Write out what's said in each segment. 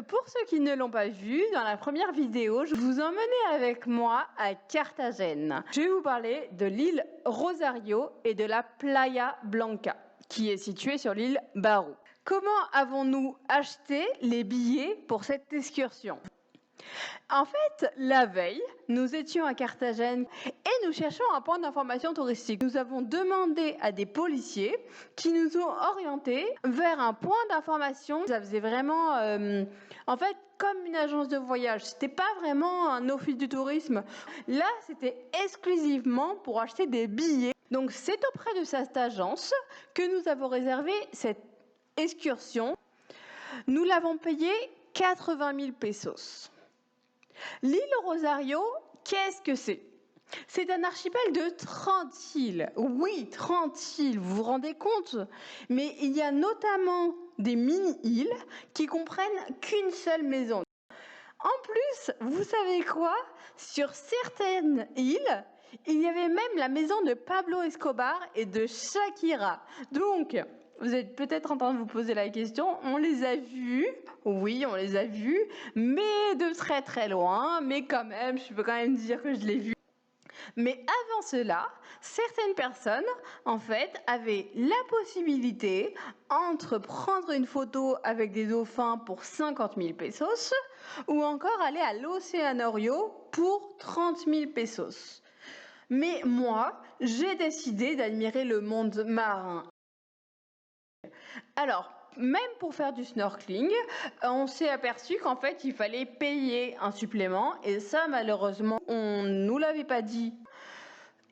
Pour ceux qui ne l'ont pas vu, dans la première vidéo, je vous emmenais avec moi à Carthagène. Je vais vous parler de l'île Rosario et de la Playa Blanca, qui est située sur l'île Barú. Comment avons-nous acheté les billets pour cette excursion ? En fait, la veille, nous étions à Carthagène et nous cherchions un point d'information touristique. Nous avons demandé à des policiers qui nous ont orientés vers un point d'information. Ça faisait vraiment, en fait, comme une agence de voyage. C'était pas vraiment un office du tourisme. Là, c'était exclusivement pour acheter des billets. Donc, c'est auprès de cette agence que nous avons réservé cette excursion. Nous l'avons payé 80 000 pesos. L'île Rosario, qu'est-ce que c'est ? C'est un archipel de 30 îles. Oui, 30 îles, vous vous rendez compte ? Mais il y a notamment des mini-îles qui comprennent qu'une seule maison. En plus, vous savez quoi ? Sur certaines îles, il y avait même la maison de Pablo Escobar et de Shakira. Donc, vous êtes peut-être en train de vous poser la question, on les a vus, oui, on les a vus, mais de très très loin, mais quand même, je peux quand même dire que je l'ai vu. Mais avant cela, certaines personnes, en fait, avaient la possibilité entre prendre une photo avec des dauphins pour 50 000 pesos ou encore aller à l'Océanorio pour 30 000 pesos. Mais moi, j'ai décidé d'admirer le monde marin. Alors, même pour faire du snorkeling, on s'est aperçu qu'en fait, il fallait payer un supplément. Et ça, malheureusement, on ne nous l'avait pas dit.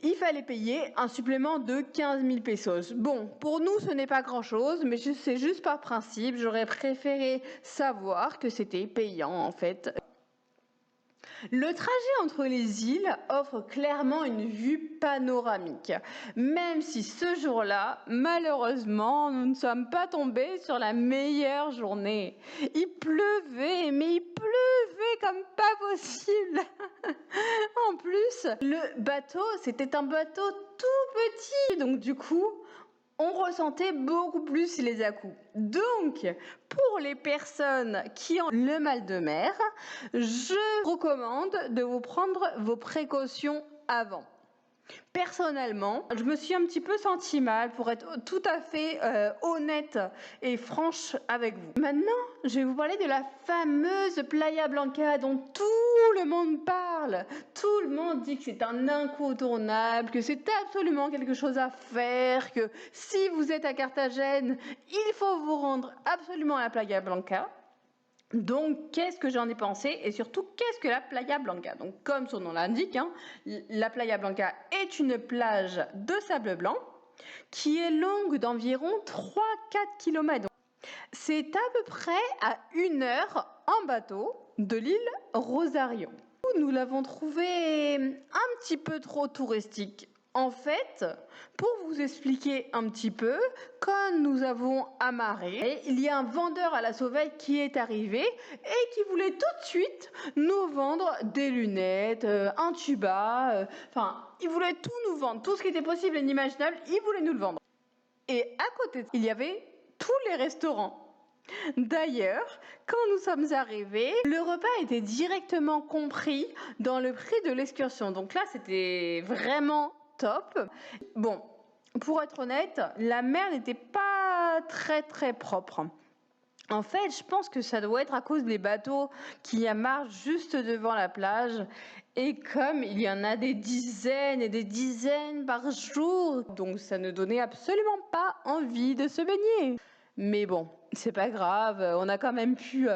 Il fallait payer un supplément de 15 000 pesos. Bon, pour nous, ce n'est pas grand-chose, mais c'est juste par principe. J'aurais préféré savoir que c'était payant, en fait. Le trajet entre les îles offre clairement une vue panoramique, même si ce jour-là, malheureusement, nous ne sommes pas tombés sur la meilleure journée. Il pleuvait, mais il pleuvait comme pas possible. En plus, le bateau, c'était un bateau tout petit, donc du coup, on ressentait beaucoup plus les à-coups. Donc, pour les personnes qui ont le mal de mer, je recommande de vous prendre vos précautions avant. Personnellement, je me suis un petit peu sentie mal pour être tout à fait honnête et franche avec vous. Maintenant, je vais vous parler de la fameuse Playa Blanca dont tout le monde parle. Tout le monde dit que c'est un incontournable, que c'est absolument quelque chose à faire, que si vous êtes à Carthagène, il faut vous rendre absolument à la Playa Blanca. Donc, qu'est-ce que j'en ai pensé et surtout, qu'est-ce que la Playa Blanca ? Donc, comme son nom l'indique, la Playa Blanca est une plage de sable blanc qui est longue d'environ 3-4 km. C'est à peu près à 1 heure en bateau de l'île Rosario. Nous l'avons trouvé un petit peu trop touristique. En fait, pour vous expliquer un petit peu, quand nous avons amarré, il y a un vendeur à la sauvette qui est arrivé et qui voulait tout de suite nous vendre des lunettes, un tuba, il voulait tout nous vendre, tout ce qui était possible et inimaginable, il voulait nous le vendre. Et à côté, il y avait tous les restaurants. D'ailleurs, quand nous sommes arrivés, le repas était directement compris dans le prix de l'excursion. Donc là, c'était vraiment top. Bon, pour être honnête, la mer n'était pas très très propre. En fait, je pense que ça doit être à cause des bateaux qui marchent juste devant la plage. Et comme il y en a des dizaines et des dizaines par jour, donc ça ne donnait absolument pas envie de se baigner. Mais bon, c'est pas grave, on a quand même pu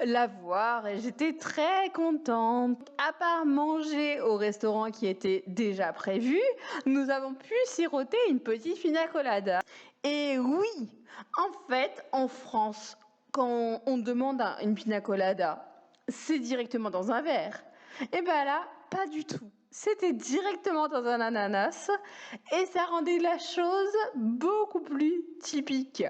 la voir et j'étais très contente. À part manger au restaurant qui était déjà prévu, nous avons pu siroter une petite pina colada. Et oui, en fait, en France, quand on demande une pina colada, c'est directement dans un verre. Et bien là, pas du tout. C'était directement dans un ananas et ça rendait la chose beaucoup plus typique.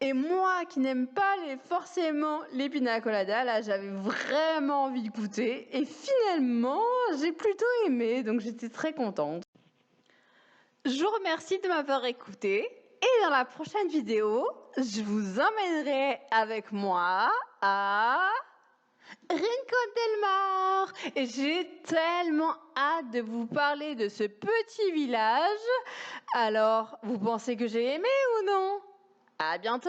Et moi qui n'aime pas forcément les pina coladas, là j'avais vraiment envie de goûter et finalement j'ai plutôt aimé, donc j'étais très contente. Je vous remercie de m'avoir écouté. Et dans la prochaine vidéo, je vous emmènerai avec moi à Rincon del Mar. Et j'ai tellement hâte de vous parler de ce petit village. Alors, vous pensez que j'ai aimé ou non? À bientôt!